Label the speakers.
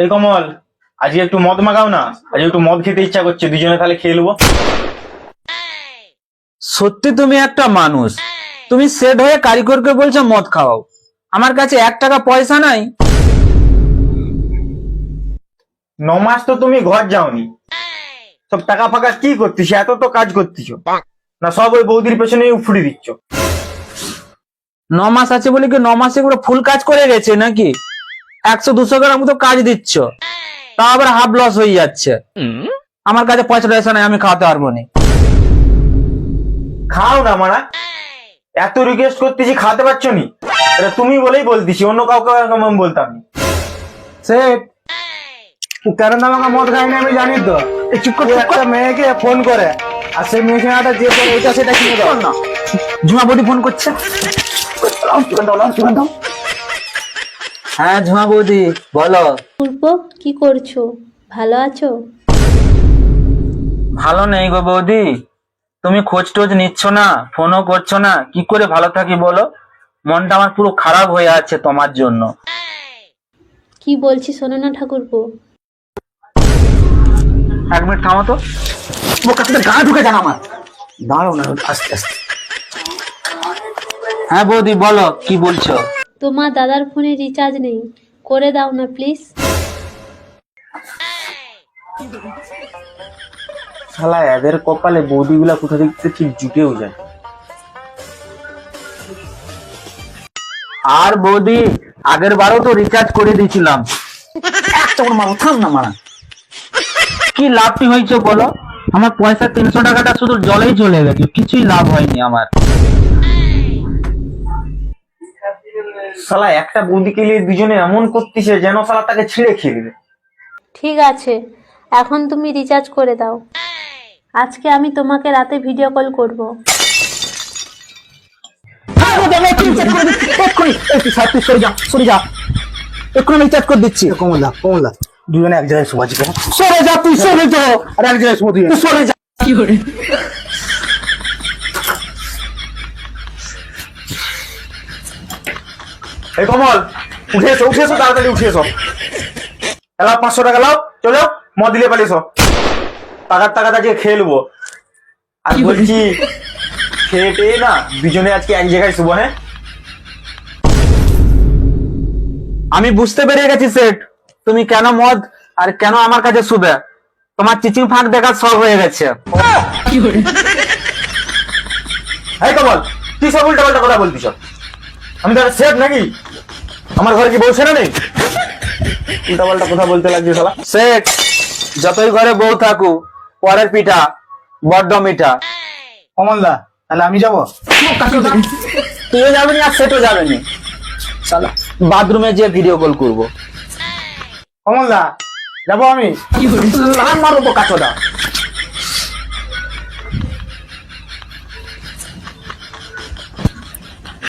Speaker 1: এই কমল, আজকে একটু মদ মাগাও না। আজকে একটু মদ খেতে ইচ্ছা করছে, দুজনে তাহলে খেয়ে নেবো।
Speaker 2: সত্যি তুমি একটা মানুষ। তুমি সেট হয়ে কারিগরকে বলছো মদ খাওয়াও, আমার কাছে 1 টাকা পয়সা নাই।
Speaker 1: 9 মাস তো তুমি ঘর যাওনি, সব টাকা ফাঁকা কি করতিস? এত তো কাজ করতিস না, সব ওই বৌদির পেছনে উফড়ি দিচ্ছ।
Speaker 2: 9 মাস আছে বলে কি 9 মাসে পুরো ফুল কাজ করে গেছে নাকি? 100-200 গ্রাম মতো কাজ দিচ্ছ, তা আবার হাফ লস হয়ে যাচ্ছে। আমার কাছে পয়সা টয়সা নাই, আমি খাওয়াতে পারবো না।
Speaker 1: খাও না মারা, এত রিকোয়েস্ট করতেছি, খাতে পারছো নি? এটা তুমি বলেই বলতেছি, অন্য কাউকে আমি বলতাম না।
Speaker 3: সেট কেন আমাকে মদ খায়নি আমি জানি তো।
Speaker 2: চুপ কর,
Speaker 3: একটা মেয়েকে ফোন করে, আর সেই মেয়েকে একটা যে করে এটা সেটা কিনে দাও
Speaker 2: না। ঝুমা বৌদি ফোন করছে। হ্যাঁ ঝুমা বৌদি বলো।
Speaker 4: পূর্ব, কি করছো? ভালো আছো?
Speaker 2: ভালো নেই গো বৌদি, তুমি খোঁজ টোজ নিচ্ছ না, ফোনও করছো না, কি করে ভালো থাকি বলো? মনটা আমার পুরো খারাপ হয়ে আছে তোমার জন্য।
Speaker 4: কি বলছি শোনো না ঠাকুরপো।
Speaker 2: 1 মিনিট থামো তো, বোকা তোদের গা ঢুকে যান আমার।
Speaker 3: দাঁড়াও না, আস্তে আস্তে।
Speaker 2: হ্যাঁ বৌদি বলো, কি বলছো?
Speaker 4: তোমার দাদার ফোনে রিচার্জ নেই, করে দাও না প্লিজ।
Speaker 1: শালা এদের কপালে বৌদিগুলা কোথা থেকে ঠিক জুটেও যায়।
Speaker 2: আর বৌদি আগের বারও তো রিচার্জ করে দিয়েছিলাম, একটা করে মারো, থাম না মারা। কি লাভটি হয়েছে বলো? আমার পয়সা 300 টাকাটা শুধু জলেই চলে গেছে, কিছুই লাভ হয়নি আমার।
Speaker 1: শালা একটা বৌদিকে নিয়ে দুজনে এমন করতেছে যেন শালা তাকে ছিঁড়ে খেয়ে দিবে।
Speaker 4: ঠিক আছে, এখন তুমি রিচার্জ করে দাও। আজকে আমি তোমাকে রাতে ভিডিও কল করব।
Speaker 3: কমলা কমলা দুজনে এক জায়গায় শোভা যাবে। সরে যা তুই, সরে যা, আর এক জায়গায় শোভা, তুই সরে যা।
Speaker 1: এই কমল, উঠে এসো, উঠে এসো, তাড়াতাড়ি উঠে এসো। এলাও 500 টাকা লাও, চলো মদ দিলে পালিয়েছো। টাকাটা আজকে খেয়ে নেবো। আর বলছি খেয়ে টেয়ে না দুজনে আজকে এক জায়গায় শুবো। হ্যাঁ,
Speaker 2: আমি বুঝতে পেরে গেছি সেট, তুমি কেন মদ আর কেন আমার কাছে শুবে। তোমার চিচিং ফাঁক দেখার সব হয়ে গেছে।
Speaker 1: এই কমল, কি সব উল্টা পাল্টা কথা বলতিস? আমি তাহলে সেফ নাকি? আমার ঘরে কি বউ ছেলে নেই? উল্টা পাল্টা কথা বলতে লাগছে শালা।
Speaker 2: সেট, যতই ঘরে বউ থাকুক, পরের পিঠা বড্ড মিঠা।
Speaker 3: কমলদা তাহলে আমি যাবো।
Speaker 2: তুইও যাবে না আর সেটও যাবে না, শালা বাথরুমে যেয়ে ভিডিও কল করবো।
Speaker 3: কমলদা যাবো আমি।
Speaker 2: লান মারবো কাছোটা।